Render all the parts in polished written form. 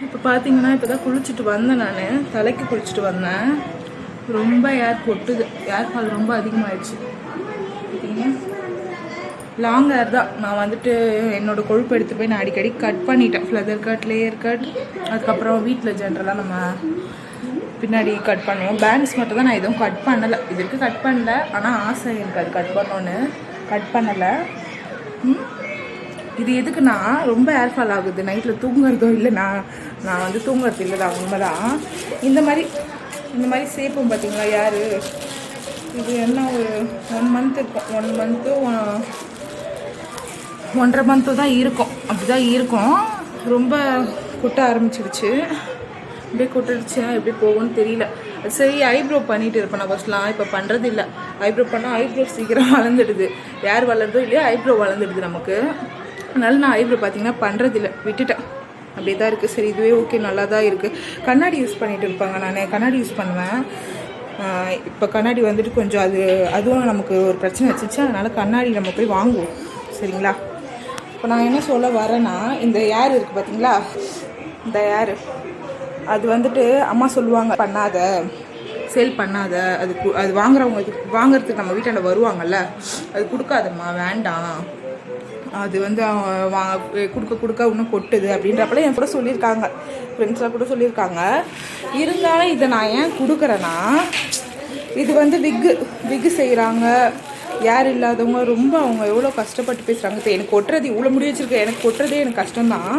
இப்போ பார்த்தீங்கன்னா இப்போ தான் குளிச்சுட்டு வந்தேன். நான் தலைக்கு குளிச்சுட்டு வந்தேன். ரொம்ப ஏர் கொட்டுது. ஏர் ஃபால் ரொம்ப அதிகமாகிடுச்சு. பார்த்தீங்கன்னா லாங் ஹேர் தான். நான் வந்துட்டு என்னோடய கொழுப்பு எடுத்து போய் நான் அடிக்கடி கட் பண்ணிட்டேன். ஃப்ளதர் கட், லேயர் கட், அதுக்கப்புறம் வீட்டில் ஜென்ரலாக நம்ம பின்னாடி கட் பண்ணுவோம். பேண்ட்ஸ் மட்டும் தான் நான் எதுவும் கட் பண்ணலை. இதுக்கு கட் பண்ணல, ஆனால் ஆசை எனக்கு அது கட் பண்ணோன்னு கட் பண்ணலை. இது எதுக்குன்னா ரொம்ப ஏர் ஃபால் ஆகுது. நைட்டில் தூங்குறதோ இல்லை, நான் வந்து தூங்குறது இல்லை தான், உண்மை தான். இந்த மாதிரி சேப்பும் பார்த்தீங்களா யார் இது என்ன ஒரு 1 மந்த் இருக்கும். 1 மந்த்து 1.5 மந்த்து தான் இருக்கும். அப்படி தான் இருக்கும். ரொம்ப கொட்ட ஆரம்பிச்சிடுச்சு. அப்படியே கொட்டுடுச்சுன்னா எப்படி போகும்னு தெரியல. சரி, ஐப்ரோ பண்ணிட்டு இருப்பேன் நான் ஃபஸ்ட்லாம். இப்போ பண்ணுறது இல்லை. ஐப்ரோ பண்ணால் ஐப்ரோ சீக்கிரம் வளர்ந்துடுது. யார் வளருதோ இல்லையா, ஐப்ரோ வளர்ந்துடுது நமக்கு. அதனால நான் ஐப்ரோ பார்த்தீங்கன்னா பண்ணுறதில்ல, விட்டுட்டேன். அப்படியே தான் இருக்குது. சரி, இதுவே ஓகே, நல்லா தான் இருக்குது. கண்ணாடி யூஸ் பண்ணிகிட்டு இருப்பாங்க. நான் கண்ணாடி யூஸ் பண்ணுவேன். இப்போ கண்ணாடி வந்துட்டு கொஞ்சம் அதுவும் நமக்கு ஒரு பிரச்சனை வச்சுச்சு. அதனால் கண்ணாடி நம்ம போய் வாங்குவோம், சரிங்களா? இப்போ நான் என்ன சொல்ல வரேன்னா, இந்த ஏர் இருக்குது பார்த்தீங்களா, இந்த ஏர் அது வந்துட்டு அம்மா சொல்லுவாங்க, பண்ணாத, சேல் பண்ணாத, அது வாங்குறதுக்கு நம்ம வீட்டாண்ட வருவாங்கல்ல, அது கொடுக்காதம்மா, வேண்டாம், அது வந்து கொடுக்க இன்னும் கொட்டுது அப்படின்றப்பல என் கூட சொல்லியிருக்காங்க. ஃப்ரெண்ட்ஸாக கூட சொல்லியிருக்காங்க. இருந்தாலும் இதை நான் ஏன் கொடுக்குறேன்னா, இது வந்து விக்கு செய்கிறாங்க. யார் இல்லாதவங்க ரொம்ப அவங்க எவ்வளோ கஷ்டப்பட்டு பேசுகிறாங்க. இப்போ எனக்கு கொட்டுறது இவ்வளோ முடி வச்சுருக்கேன், எனக்கு கொட்டுறதே எனக்கு கஷ்டம்தான்.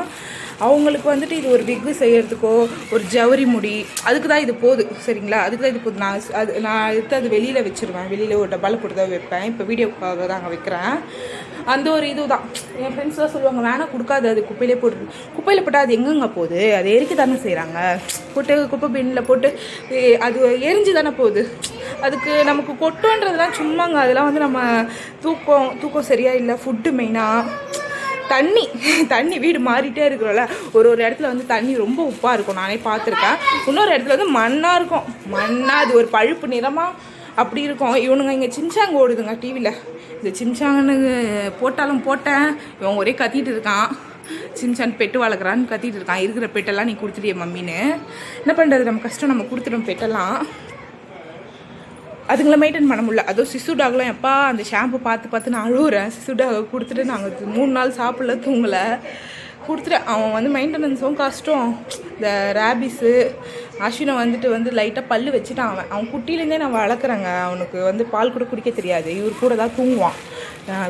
அவங்களுக்கு வந்துட்டு இது ஒரு விக்கு செய்கிறதுக்கோ, ஒரு ஜவரி முடி, அதுக்கு தான் இது போகுது, சரிங்களா? அதுக்கு தான் இது போகுது. நான் எடுத்து அது வெளியில் வச்சுருவேன். வெளியில் ஒரு டப்பாவில் போட்டு தான் வைப்பேன். இப்போ வீடியோக்காக தான் அங்கே வைக்கிறேன். அந்த ஒரு இது தான். என் ஃப்ரெண்ட்ஸ் தான் சொல்லுவாங்க, வேணால் கொடுக்காது, அது குப்பையிலே போட்டால் அது எங்கெங்கே போகுது? அது எரிக்க தானே செய்கிறாங்க. போட்டு குப்பை பின்னில் போட்டு அது எரிஞ்சு தானே போகுது. அதுக்கு நமக்கு கொட்டுன்றதுலாம் சும்மாங்க. அதெல்லாம் வந்து நம்ம தூக்கம் சரியாக இல்லை. ஃபுட்டு மெயினாக தண்ணி வீடு மாறிட்டே இருக்கிறோம்ல. ஒரு இடத்துல வந்து தண்ணி ரொம்ப உப்பாக இருக்கும், நானே பார்த்துருக்கேன். இன்னொரு இடத்துல வந்து மண்ணாக இருக்கும். அது ஒரு பழுப்பு நிறமாக அப்படி இருக்கும். இவனுங்க இங்கே சின்சாங்க ஓடுதுங்க டிவியில். இந்த சின்சாங்கன்னு போட்டேன். இவன் ஒரே கத்திட்டு இருக்கான். சின்சான் பெட்டு வளர்க்குறான்னு கத்திட்டு இருக்கான். இருக்கிற பெட்டெல்லாம் நீ கொடுத்துட்டிய மம்மின்னு. என்ன பண்ணுறது, நம்ம கஷ்டம், நம்ம கொடுத்துட்டோம் பெட்டெல்லாம். அதுங்களை மெயின்டைன் பண்ண முடியல. அதுவும் சிசு டாக்லாம் எப்பா அந்த ஷாம்பு பார்த்து நான் அழுகுறேன். சிசு டாகை கொடுத்துட்டு நாங்கள் 3 நாள் சாப்பிடல, தூங்கலை. கொடுத்துட்டு அவன் வந்து மெயின்டெனன்ஸும் கஷ்டம். இந்த ரேபிஸு அஸ்வினை வந்து லைட்டாக பல்லு வச்சுட்டான். அவன் குட்டிலேருந்தே நான் வளர்க்குறேங்க. அவனுக்கு வந்து பால் கூட குடிக்க தெரியாது. இவர் கூட தான் தூங்குவான்.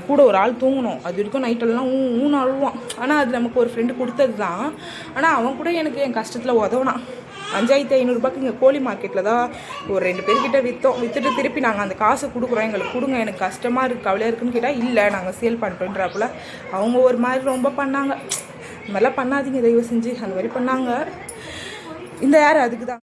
கூட ஒரு ஆள் தூங்கணும். அது வரைக்கும் நைட்டெல்லாம் ஊன்னு அழுவான். ஆனால் அது நமக்கு ஒரு ஃப்ரெண்டு கொடுத்தது தான். ஆனால் அவன் கூட எனக்கு என் கஷ்டத்தில் உதவினான். 5500 இங்கே கோழி மார்க்கெட்டில் தான் ஒரு 2 பேர்கிட்ட விற்றுட்டு திருப்பி நாங்கள் அந்த காசை கொடுக்குறோம், எங்களுக்கு கொடுங்க, எனக்கு கஷ்டமாக இருக்குது, கவலையாக இருக்குன்னு கேட்டால் இல்லை நாங்கள் சேல் பண்ணுறோன்றப்பல அவங்க ஒரு மாதிரி ரொம்ப பண்ணாங்க. இந்த மாதிரிலாம் பண்ணாதீங்க தயவு செஞ்சு. அந்த மாதிரி பண்ணாங்க. இந்த யார் அதுக்கு தான்